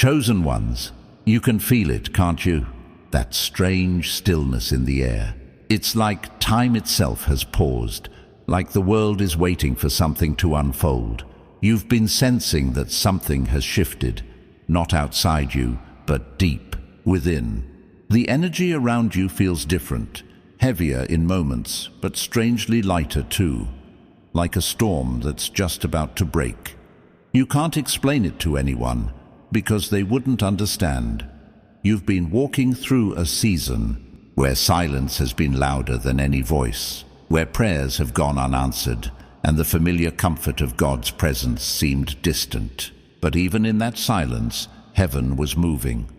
Chosen ones, you can feel it, can't you? That strange stillness in the air. It's like time itself has paused, like the world is waiting for something to unfold. You've been sensing that something has shifted, not outside you, but deep within. The energy around you feels different, heavier in moments, but strangely lighter too, like a storm that's just about to break. You can't explain it to anyone, because they wouldn't understand. You've been walking through a season where silence has been louder than any voice, where prayers have gone unanswered, and the familiar comfort of God's presence seemed distant. But even in that silence, heaven was moving.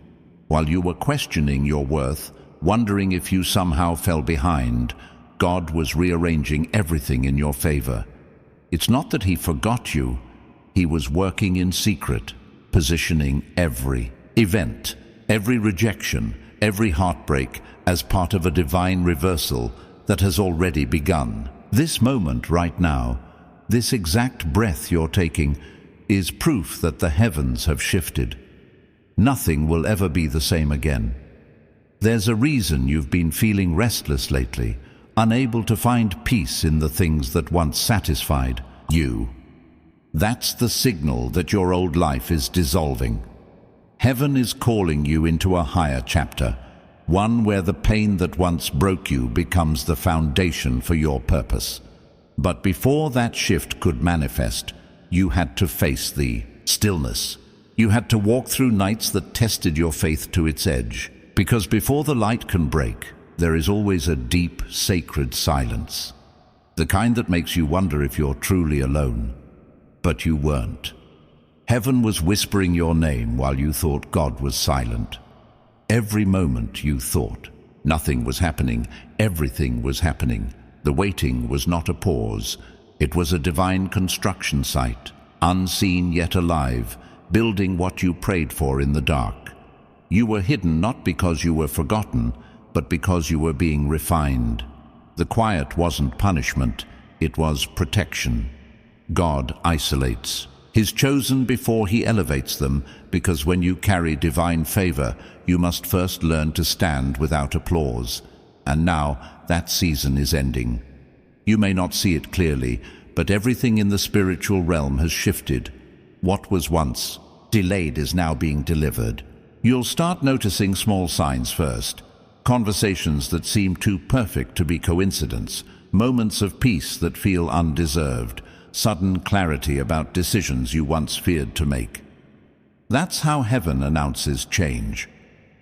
While you were questioning your worth, wondering if you somehow fell behind, God was rearranging everything in your favor. It's not that He forgot you. He was working in secret, positioning every event, every rejection, every heartbreak as part of a divine reversal that has already begun. This moment right now, this exact breath you're taking, is proof that the heavens have shifted. Nothing will ever be the same again. There's a reason you've been feeling restless lately, unable to find peace in the things that once satisfied you. That's the signal that your old life is dissolving. Heaven is calling you into a higher chapter, one where the pain that once broke you becomes the foundation for your purpose. But before that shift could manifest, you had to face the stillness. You had to walk through nights that tested your faith to its edge. Because before the light can break, there is always a deep, sacred silence. The kind that makes you wonder if you're truly alone. But you weren't. Heaven was whispering your name while you thought God was silent. Every moment you thought nothing was happening, everything was happening. The waiting was not a pause. It was a divine construction site, unseen yet alive, building what you prayed for in the dark. You were hidden not because you were forgotten, but because you were being refined. The quiet wasn't punishment, it was protection. God isolates His chosen before He elevates them, because when you carry divine favor, you must first learn to stand without applause. And now that season is ending. You may not see it clearly, but everything in the spiritual realm has shifted. What was once delayed is now being delivered. You'll start noticing small signs first. Conversations that seem too perfect to be coincidence. Moments of peace that feel undeserved. Sudden clarity about decisions you once feared to make. That's how heaven announces change.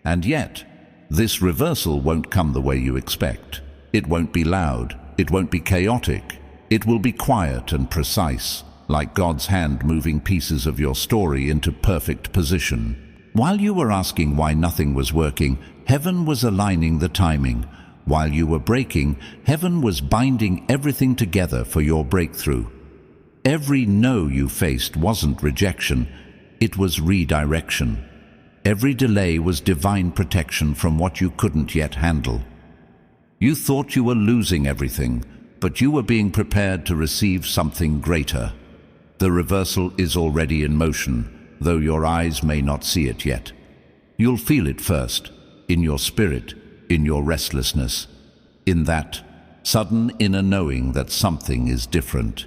And yet, this reversal won't come the way you expect. It won't be loud. It won't be chaotic. It will be quiet and precise, like God's hand moving pieces of your story into perfect position. While you were asking why nothing was working, heaven was aligning the timing. While you were breaking, heaven was binding everything together for your breakthrough. Every no you faced wasn't rejection, it was redirection. Every delay was divine protection from what you couldn't yet handle. You thought you were losing everything, but you were being prepared to receive something greater. The reversal is already in motion, though your eyes may not see it yet. You'll feel it first, in your spirit, in your restlessness, in that sudden inner knowing that something is different.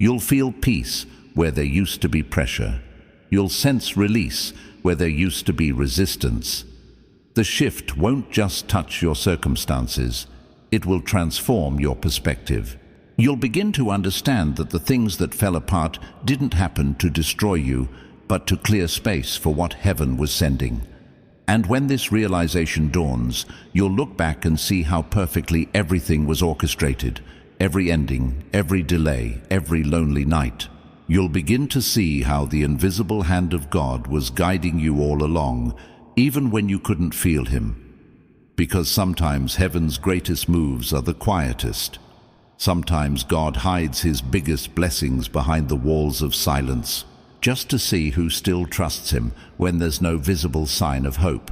You'll feel peace where there used to be pressure. You'll sense release where there used to be resistance. The shift won't just touch your circumstances, it will transform your perspective. You'll begin to understand that the things that fell apart didn't happen to destroy you, but to clear space for what heaven was sending. And when this realization dawns, you'll look back and see how perfectly everything was orchestrated. Every ending, every delay, every lonely night. You'll begin to see how the invisible hand of God was guiding you all along, even when you couldn't feel Him. Because sometimes heaven's greatest moves are the quietest. Sometimes God hides His biggest blessings behind the walls of silence, just to see who still trusts Him when there's no visible sign of hope.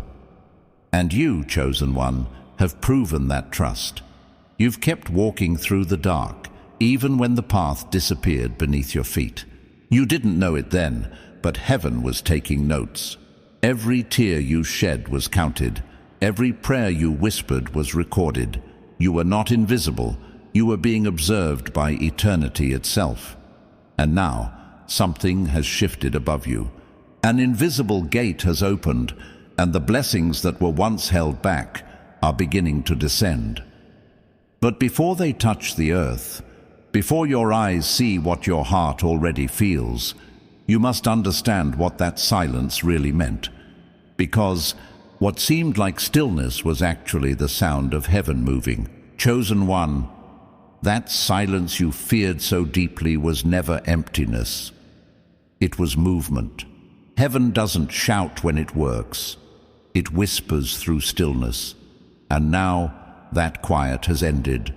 And you, chosen one, have proven that trust. You've kept walking through the dark, even when the path disappeared beneath your feet. You didn't know it then, but heaven was taking notes. Every tear you shed was counted. Every prayer you whispered was recorded. You were not invisible. You were being observed by eternity itself. And now, something has shifted above you. An invisible gate has opened, and the blessings that were once held back are beginning to descend. But before they touch the earth, before your eyes see what your heart already feels, you must understand what that silence really meant. Because what seemed like stillness was actually the sound of heaven moving. Chosen one, that silence you feared so deeply was never emptiness. It was movement. Heaven doesn't shout when it works. It whispers through stillness. And now that quiet has ended.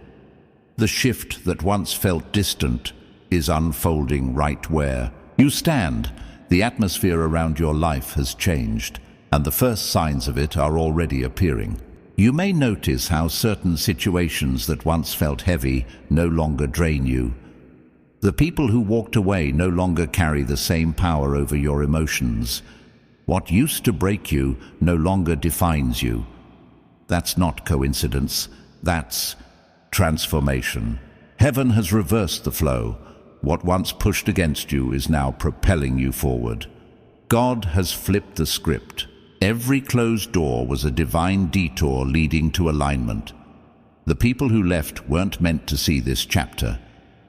The shift that once felt distant is unfolding right where you stand. The atmosphere around your life has changed, and the first signs of it are already appearing. You may notice how certain situations that once felt heavy no longer drain you. The people who walked away no longer carry the same power over your emotions. What used to break you no longer defines you. That's not coincidence. That's transformation. Heaven has reversed the flow. What once pushed against you is now propelling you forward. God has flipped the script. Every closed door was a divine detour leading to alignment. The people who left weren't meant to see this chapter.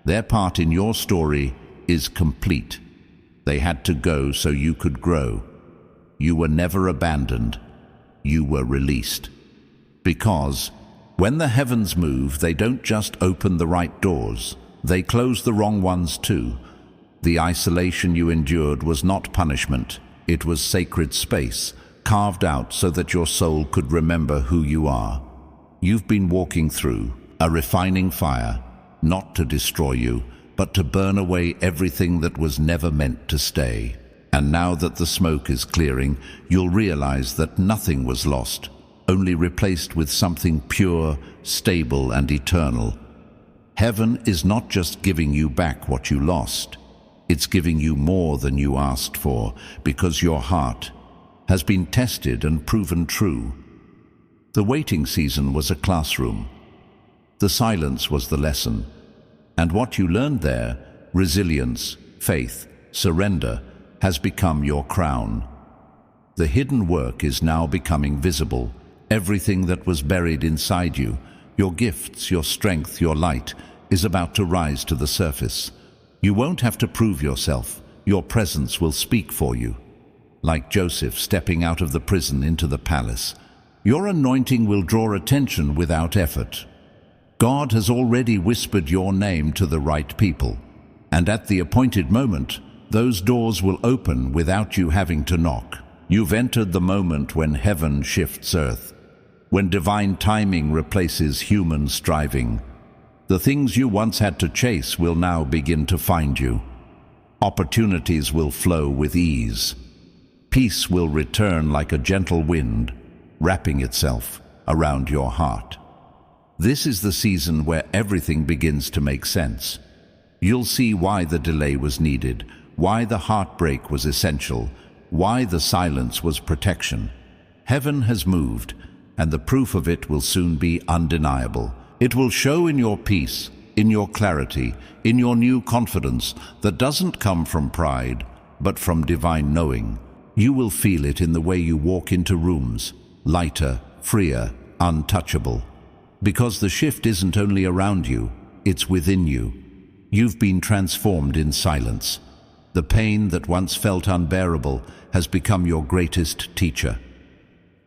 Their part in your story is complete. They had to go so you could grow. You were never abandoned. You were released. Because when the heavens move, they don't just open the right doors. They close the wrong ones too. The isolation you endured was not punishment. It was sacred space, carved out so that your soul could remember who you are. You've been walking through a refining fire, not to destroy you, but to burn away everything that was never meant to stay. And now that the smoke is clearing, you'll realize that nothing was lost, only replaced with something pure, stable, and eternal. Heaven is not just giving you back what you lost. It's giving you more than you asked for, because your heart has been tested and proven true. The waiting season was a classroom. The silence was the lesson. And what you learned there, resilience, faith, surrender, has become your crown. The hidden work is now becoming visible. Everything that was buried inside you, your gifts, your strength, your light, is about to rise to the surface. You won't have to prove yourself. Your presence will speak for you. Like Joseph stepping out of the prison into the palace, your anointing will draw attention without effort. God has already whispered your name to the right people, and at the appointed moment, those doors will open without you having to knock. You've entered the moment when heaven shifts earth, when divine timing replaces human striving. The things you once had to chase will now begin to find you. Opportunities will flow with ease. Peace will return like a gentle wind, wrapping itself around your heart. This is the season where everything begins to make sense. You'll see why the delay was needed, why the heartbreak was essential, why the silence was protection. Heaven has moved, and the proof of it will soon be undeniable. It will show in your peace, in your clarity, in your new confidence that doesn't come from pride, but from divine knowing. You will feel it in the way you walk into rooms, lighter, freer, untouchable. Because the shift isn't only around you, it's within you. You've been transformed in silence. The pain that once felt unbearable has become your greatest teacher.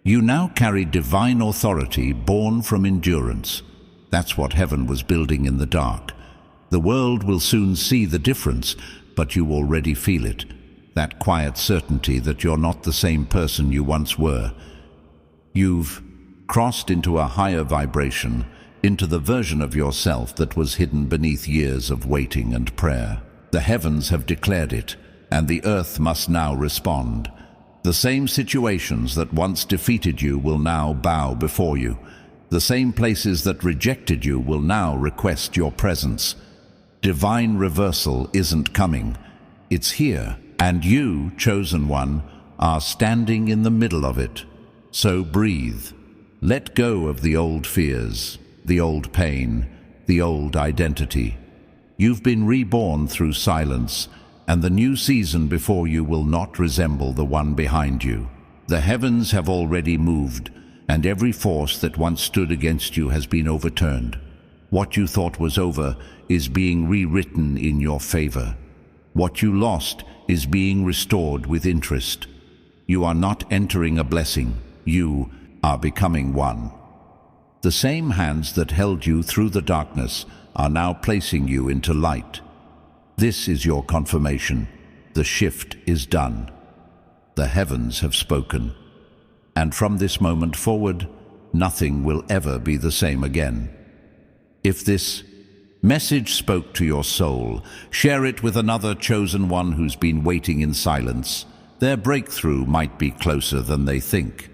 You now carry divine authority born from endurance. That's what heaven was building in the dark. The world will soon see the difference, but you already feel it. That quiet certainty that you're not the same person you once were. You've crossed into a higher vibration, into the version of yourself that was hidden beneath years of waiting and prayer. The heavens have declared it, and the earth must now respond. The same situations that once defeated you will now bow before you. The same places that rejected you will now request your presence. Divine reversal isn't coming. It's here. And you, chosen one, are standing in the middle of it. So breathe. Let go of the old fears, the old pain, the old identity. You've been reborn through silence, and the new season before you will not resemble the one behind you. The heavens have already moved, and every force that once stood against you has been overturned. What you thought was over is being rewritten in your favor. What you lost is being restored with interest. You are not entering a blessing, you are becoming one. The same hands that held you through the darkness are now placing you into light. This is your confirmation. The shift is done. The heavens have spoken. And from this moment forward, nothing will ever be the same again. If this message spoke to your soul, share it with another chosen one who's been waiting in silence. Their breakthrough might be closer than they think.